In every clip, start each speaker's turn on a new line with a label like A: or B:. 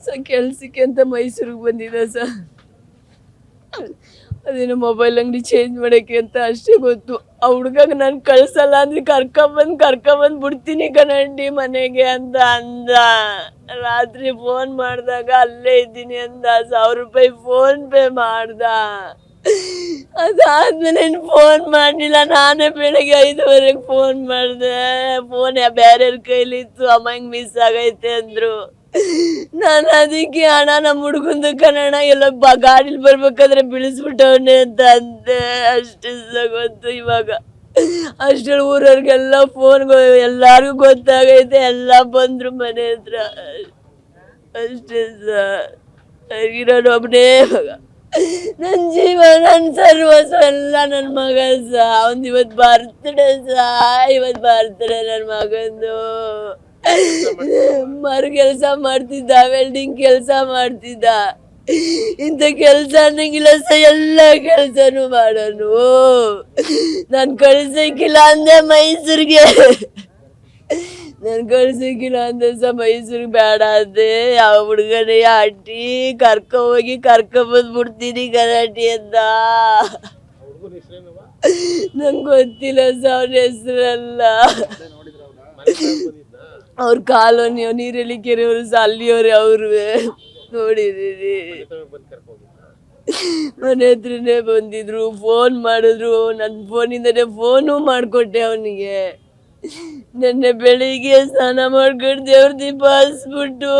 A: Sir ಕೆಲ್ಸಕ್ಕೆ ಅಂತ ಮೈಸೂರಿಗೆ ಬಂದಿದ್ದ ಸರ್. ಅದೇನೋ ಮೊಬೈಲ್ ಅಂಗಡಿ ಚೇಂಜ್ ಮಾಡಕ್ಕೆ ಅಂತ ಅಷ್ಟೇ ಗೊತ್ತು. ಆ ಹುಡ್ಗಾಗ ನಾನು ಕಳ್ಸಲ್ಲ ಅಂದ್ರೆ ಕರ್ಕೊಂಬಂದ್ ಬಿಡ್ತೀನಿ ಕಣಂಡಿ ಮನೆಗೆ ಅಂತ ಅಂದ. ರಾತ್ರಿ ಫೋನ್ ಮಾಡಿದಾಗ ಅಲ್ಲೇ ಇದ್ದೀನಿ ಅಂದ. 1000 ರೂಪಾಯಿ ಫೋನ್ ಪೇ ಮಾಡ್ದ. ಅದಾದ್ಮೇಲೆ ಫೋನ್ ಮಾಡಲಿಲ್ಲ. ನಾನೇ ಬೆಳಗ್ಗೆ 5:30 ಫೋನ್ ಮಾಡಿದೆ. ಫೋನ್ ಬೇರೆಯವ್ರ ಕೈಲಿತ್ತು. ಅಮ್ಮ ಹಿಂಗೆ ಮಿಸ್ ಆಗೈತೆ ಅಂದ್ರು. ನಾನು ಅದಕ್ಕೆ ಅಣ್ಣ ನಮ್ಮ ಹುಡ್ಗಂದು ಕಣಣ್ಣ ಎಲ್ಲ ಗಾಡಿಲಿ ಬರ್ಬೇಕಾದ್ರೆ ಬೀಳಿಸ್ಬಿಟ್ಟವನೆ ಅಂತ ಅಂದೆ. ಅಷ್ಟೇ ಗೊತ್ತು. ಇವಾಗ ಅಷ್ಟರಲ್ಲಿ ಊರವ್ರಿಗೆಲ್ಲ ಎಲ್ಲಾರ್ಗು ಗೊತ್ತಾಗೈತೆ. ಎಲ್ಲ ಬಂದ್ರು ಮನೆ ಹತ್ರ. ಅಷ್ಟೇ ಇರೋನು ಒಬ್ಬನೇ ಮಗ. ನನ್ನ ಜೀವ, ನನ್ನ ಸರ್ವಸ್ವ ಎಲ್ಲ ನನ್ನ ಮಗ ಅವನ್ ಇವತ್ತು ಬರ್ತಡೆ ನನ್ನ ಮಗಂದು. ಕೆಲಸ ಮಾಡ್ತಿದ್ದ, ವೆಲ್ಡಿಂಗ್ ಕೆಲಸ ಮಾಡ್ತಿದ್ದ. ಇಂಥ ಕೆಲಸ ಅನ್ನಂಗಿಲ್ಲ ಎಲ್ಲ ಕೆಲಸನೂ ಮಾಡೋನು. ನಾನು ಕಳ್ಸಕ್ಕಿಲ್ಲ ಅಂದೆ ಮೈಸೂರಿಗೆ. ನಾನು ಕಳ್ಸಕ್ಕಿಲ್ಲ ಅಂದೆ ಮೈಸೂರಿಗೆ ಬೇಡ ಅಂದೆ. ಯಾವ ಹುಡುಗನೇ ಆಂಟಿ ಕರ್ಕೊಂಬಂದ್ಬಿಡ್ತೀನಿ ಗಲಾಟಿ ಅಂತ. ನಂಗೆ ಗೊತ್ತಿಲ್ಲ ಅವನ ಹೆಸರಲ್ಲ. ಅವ್ರ ಕಾಲೋನಿ ನೀರಲ್ಲಿ ಕೆರೆಯವರು ಅಲ್ಲಿಯವ್ರೆ. ಅವ್ರು ನೋಡಿದೀನಿ. ಮನೆ ಹತ್ರನೇ ಬಂದಿದ್ರು, ಫೋನ್ ಮಾಡಿದ್ರು. ನನ್ನ ಫೋನಿಂದನೇ ಫೋನು ಮಾಡಿಕೊಟ್ಟೆ ಅವನಿಗೆ. ನೆನ್ನೆ ಬೆಳಿಗ್ಗೆ ಸ್ನಾನ ಮಾಡ್ಕೊಂಡು ದೇವ್ರ ದೀಪ ಹಚ್ಬಿಟ್ಟು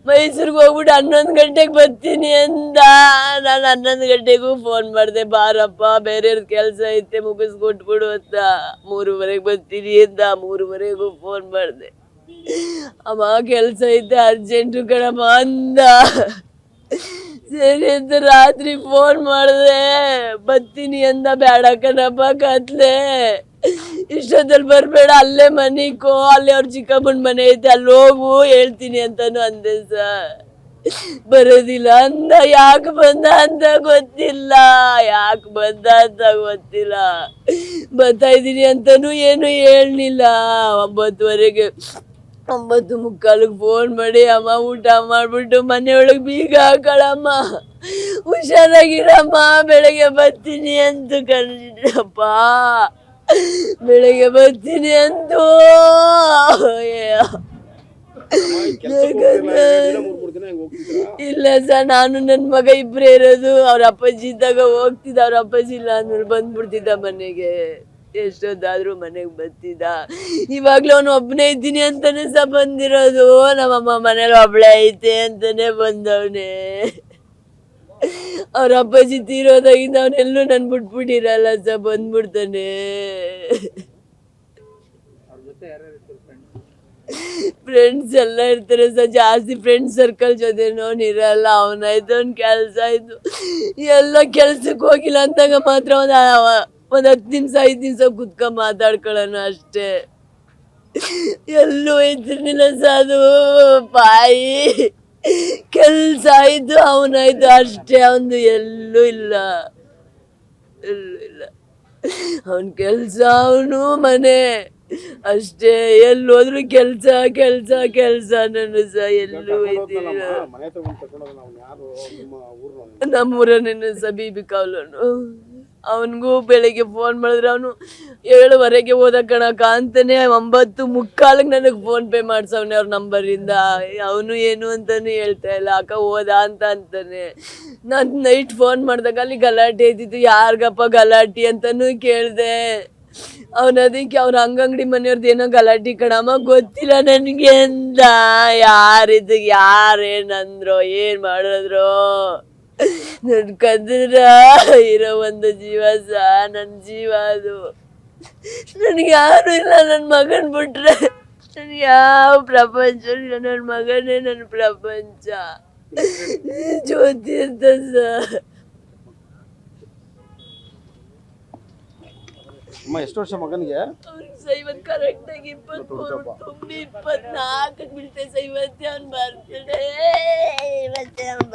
A: ಮೈಸೂರಿಗೆ ಹೋಗ್ಬಿಟ್ಟು 11 ಗಂಟೆಗೆ ಬರ್ತೀನಿ ಅಂದ. ನಾನು 11 ಗಂಟೆಗೂ ಫೋನ್ ಮಾಡಿದೆ, ಬಾರಪ್ಪ ಬೇರೆಯವ್ರ ಕೆಲಸ ಐತೆ ಮುಗಿಸ್ಕೊಟ್ಬಿಡು ಅಂತ. 3:30 ಬರ್ತೀನಿ ಅಂದ. 3:30ಗೂ ಫೋನ್ ಮಾಡಿದೆ. ಅಮ್ಮ ಕೆಲಸ ಐತೆ ಅರ್ಜೆಂಟು ಕಣಮ್ಮ ಅಂದ. ಸರಿ ಅಂತ ರಾತ್ರಿ ಫೋನ್ ಮಾಡಿದೆ. ಬರ್ತೀನಿ ಅಂದ. ಬೇಡ ಕಣಪ್ಪ ಕತ್ಲೆ, ಇಷ್ಟೊತ್ತಲ್ಲಿ ಬರಬೇಡ, ಅಲ್ಲೇ ಮನಿಕೋ, ಅಲ್ಲಿ ಅವ್ರ ಚಿಕ್ಕಮ್ಮನ ಮನೆ ಐತೆ, ಅಲ್ಲಿ ಹೋಗು, ಹೇಳ್ತೀನಿ ಅಂತಾನು ಅಂದೆ ಬರೋದಿಲ್ಲ ಅಂದ. ಯಾಕೆ ಬಂದ ಅಂತ ಗೊತ್ತಿಲ್ಲ. ಬರ್ತಾ ಇದ್ದೀನಿ ಅಂತಾನು ಏನು ಹೇಳಲಿಲ್ಲ. 9:45ಗೆ ಫೋನ್ ಮಾಡಿ, ಅಮ್ಮ ಊಟ ಮಾಡ್ಬಿಟ್ಟು ಮನೆಯೊಳಗೆ ಬೀಗ ಹಾಕಳಮ್ಮ, ಹುಷಾರಾಗಿರಮ್ಮ, ಬೆಳಗ್ಗೆ ಬರ್ತೀನಿ ಅಂತ ಕಣ್ರಪ್ಪ. ಬೆಳಗ್ಗೆ ಬರ್ತೀನಿ ಅಂತೂ ಇಲ್ಲ ಸರ್, ನಾನು ನನ್ನ ಮಗ ಇಬ್ಬರೇ ಇರೋದು. ಅವ್ರ ಅಪ್ಪಾಜಿ ಇದ್ದಾಗ ಹೋಗ್ತಿದ್ದ, ಅವ್ರ ಅಪ್ಪಾಜಿ ಇಲ್ಲ ಅಂದ್ಮೇಲೆ ಬಂದ್ಬಿಡ್ತಿದ್ದ ಮನೆಗೆ. ಎಷ್ಟೊತ್ತಾದ್ರೂ ಮನೆಗೆ ಬರ್ತಿದ್ದ. ಇವಾಗ್ಲೂ ಅವನು ಒಬ್ಬನೇ ಇದ್ದೀನಿ ಅಂತಾನೆ ಬಂದಿರೋದು. ನಮ್ಮಮ್ಮ ಮನೇಲಿ ಒಬ್ಳೆ ಐತೆ ಅಂತಾನೆ ಬಂದವನೇ. ಅವ್ರ ಅಪ್ಪಾಜಿ ತೀರೋದಾಗಿಂದ ಅವನೆಲ್ಲೂ ನನ್ ಬಿಟ್ಬಿಟ್ಟಿರಲ್ಲ ಬಂದ್ಬಿಡ್ತಾನೆ. ಫ್ರೆಂಡ್ಸ್ ಎಲ್ಲ ಇರ್ತಾರೆ ಜಾಸ್ತಿ ಫ್ರೆಂಡ್ಸ್ ಸರ್ಕಲ್ ಜೊತೆನೋ ಇರಲ್ಲ. ಅವನಾಯ್ತು ಅವ್ನ ಕೆಲ್ಸ ಆಯ್ತು. ಎಲ್ಲ ಕೆಲ್ಸಕ್ಕೆ ಹೋಗಿಲ್ಲ ಅಂತಾಗ ಮಾತ್ರ ಒಂದ್ 10 ನಿಮಿಷ 5 ನಿಮಿಷ ಕುತ್ಕೊಂಡ್ ಮಾತಾಡ್ಕೊಳ್ಳೋಣ ಅಷ್ಟೇ. ಎಲ್ಲೂ ಇದ್ರನಿಲ್ಲ ಅದು ಬಾಯಿ ಕೆಲ್ಸ ಆಯ್ತು, ಅವನಾಯ್ತು ಅಷ್ಟೇ. ಅವನು ಎಲ್ಲೂ ಇಲ್ಲ. ಅವನ್ ಕೆಲ್ಸ, ಅವನು ಮನೆ ಅಷ್ಟೇ. ಎಲ್ಲೋದ್ರು ಕೆಲ್ಸ ಕೆಲ್ಸ ಕೆಲ್ಸ. ನಾನು ಎಲ್ಲೂ ನಮ್ಮೂರನೇನು ಬೀಬಿ ಕಾವಲನು. ಅವನಿಗೂ ಬೆಳಿಗ್ಗೆ ಫೋನ್ ಮಾಡಿದ್ರೆ ಅವನು 7:15ಗೆ ಹೋದ ಕಣಕ ಅಂತಾನೆ 9:45 ನನಗೆ ಫೋನ್ ಪೇ ಮಾಡ್ಸವನೆ ಅವ್ರ ನಂಬರಿಂದ. ಅವನು ಏನು ಅಂತಾನು ಹೇಳ್ತಾ ಇಲ್ಲ. ಅಕ್ಕ ಹೋದ ಅಂತ ಅಂತಾನೆ. ನಾನು ನೈಟ್ ಫೋನ್ ಮಾಡಿದಾಗ ಅಲ್ಲಿ ಗಲಾಟೆ ಇದ್ದಿತ್ತು. ಯಾರಿಗಪ್ಪ ಗಲಾಟೆ ಅಂತಾನು ಕೇಳಿದೆ. ಅವನದಕ್ಕೆ ಅವ್ರ ಅಂಗಡಿ ಮನೆಯವ್ರದ್ದು ಏನೋ ಗಲಾಟೆ ಕಣಮ್ಮ, ಗೊತ್ತಿಲ್ಲ ನನಗೆ ಅಂದ. ಯಾರಿದ್ದು ಯಾರೇನಂದ್ರು ಏನ್ ಮಾಡಿದ್ರು. ನನ್ ಕದ್ರ ಇರೋ ಒಂದು ಜೀವ ನನ್ನ ಜೀವ ಅದು. ನನ್ಗೆ ಯಾರು ಇಲ್ಲ, ನನ್ನ ಮಗನ್ ಬಿಟ್ರೆ ನನ್ಗೆ ಯಾವ ಪ್ರಪಂಚ ಇಲ್ಲ. ನನ್ನ ಮಗನೇ ನನ್ನ ಪ್ರಪಂಚ. ಜ್ಯೋತಿ ಅಂತ
B: ಎಷ್ಟು ವರ್ಷ ಮಗನಿಗೆ?
A: ಅವ್ರಿಗೆ ಕರೆಕ್ಟ್ ಆಗಿ 23 ತುಂಬಿ 24 ಬೀಳ್ತೇವೆ. ಇವತ್ತೇ ಅವ್ನ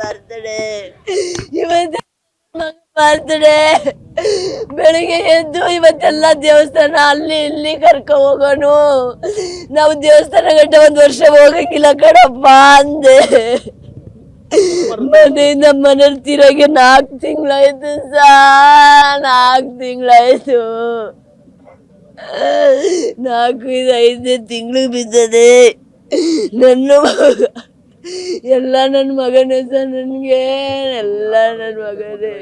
A: ಬರ್ತಡೆ. ಬೆಳಿಗ್ಗೆ ಎದ್ದು ಇವತ್ತೆಲ್ಲ ದೇವಸ್ಥಾನ ಅಲ್ಲಿ ಇಲ್ಲಿ ಕರ್ಕೊ ಹೋಗೋನು. ನಾವು ದೇವಸ್ಥಾನ ಗಂಟ 1 ವರ್ಷ ಹೋಗಂಗಿಲ್ಲ ಕಣಪ್ಪ ಅಂದೆ. ಮನೆಯಿಂದ ಮನೇಲಿ ತಿರೋಗೆ 4 ತಿಂಗಳಾಯ್ತು ನಾಲ್ಕು ತಿಂಗಳಾಯ್ತು. 4 ಇದು 5ನೇ ತಿಂಗಳು ಬಿದ್ದದೆ. ನನ್ನ ಮಗ ಎಲ್ಲ ನನ್ನ ಮಗನೇ ಸರ್, ನನಗೆ ಎಲ್ಲ ನನ್ನ ಮಗನೇ.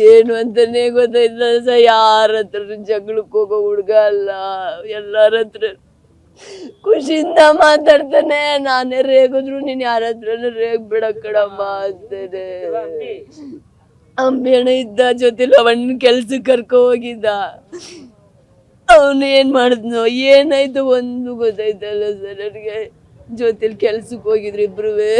A: ಏನು ಅಂತಾನೆ ಗೊತ್ತಾಯ್ತಲ್ಲ ಸರ್. ಯಾರ ಹತ್ರ ಜಗಳಕ್ಕೆ ಹೋಗೋ ಹುಡುಗ ಅಲ್ಲ, ಎಲ್ಲರ ಹತ್ರ ಖುಷಿಯಿಂದ ಮಾತಾಡ್ತಾನೆ. ನಾನೇ ರೇಗಿದ್ರು ನೀನ್ ಯಾರ ಹತ್ರನೂ ರೇಗ್ಬಿಡ ಕಣಮ್ಮ ಅಂತಾನೆ. ಅಂಬೇಣ ಇದ್ದ ಜೊತೆಲಿ ಅವನ್ನ ಕೆಲ್ಸಕ್ಕೆ ಕರ್ಕೊ ಹೋಗಿದ್ದ. ಅವನು ಏನ್ ಮಾಡಿದ್ನೋ ಏನಾಯ್ತು ಒಂದು ಗೊತ್ತಾಯ್ತಲ್ಲ ಸರ್ ನನಗೆ. ಜೊತೆಲಿ ಕೆಲ್ಸಕ್ಕೆ ಹೋಗಿದ್ರು ಇಬ್ರುವೆ.